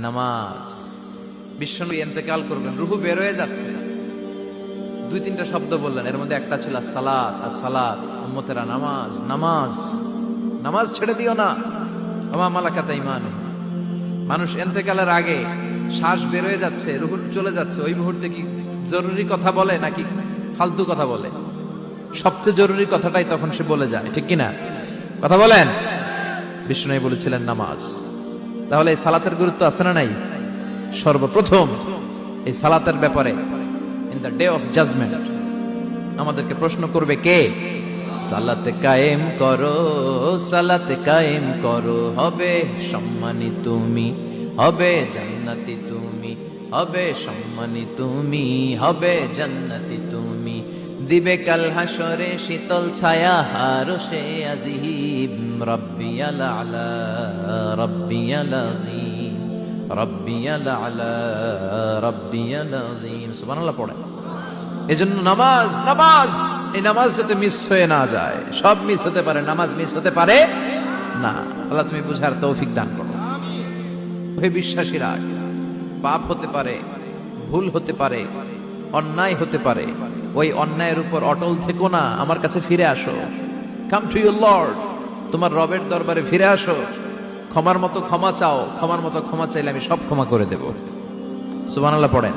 নামাজ। বিশ্বনবী ইন্তেকাল করবেন, রূহ বের হয়ে যাচ্ছে, দুই তিনটা শব্দ বললেন, এর মধ্যে একটা ছিল সালাত। আর সালাত উম্মতেরা নামাজ, নামাজ, নামাজ ছেড়ে দিও না। ওমা মালাকাত আইমানুকুম। মানুষ ইন্তেকালের আগে শ্বাস বের হয়ে যাচ্ছে, রূহ চলে যাচ্ছে, ওই মুহূর্তে কি জরুরি কথা বলে নাকি ফালতু কথা বলে? সবচেয়ে জরুরি কথাটাই তখন সে বলে যায়, ঠিক কিনা? কথা বলেন। বিষ্ণু বলেছিলেন নামাজ। তাহলে এই সালাতের গুরুত্ব আছে না নাই? সর্বপ্রথম এই সালাতের ব্যাপারে in the day of judgement আমাদেরকে প্রশ্ন করবে কে? সালাতে কায়েম করো, সালাতে কায়েম করো, হবে সম্মানী তুমি, হবে জান্নাতি তুমি, হবে সম্মানী তুমি, হবে জান্নাতি তুমি। দিবে কাল হাসরে শীতল ছায়া হারশে আজিম, রব্বিয়াল আলা, রব্বিয়াল আযীম, রব্বিয়াল আলা, রব্বিয়াল আযীম। সুবহানাল্লাহ পড়ে। এজন্য নামাজ, নামাজ, এই নামাজ যাতে মিস হয়ে না যায়। সব মিস হতে পারে, নামাজ মিস হতে পারে না। আল্লাহ তুমি বুঝার তৌফিক দান করো। হে বিশ্বাসীরা, পাপ হতে পারে, ভুল হতে পারে, অন্যায় হতে পারে, ওই অন্যায়ের উপর অটল থেকো না, আমার কাছে ফিরে আসো। কাম টু ইউর লর্ড, তোমার রবের দরবারে ফিরে আসো। ক্ষমার মতো ক্ষমা চাও, ক্ষমার মতো ক্ষমা চাইলে আমি সব ক্ষমা করে দেব। সুবহানাল্লাহ পড়েন।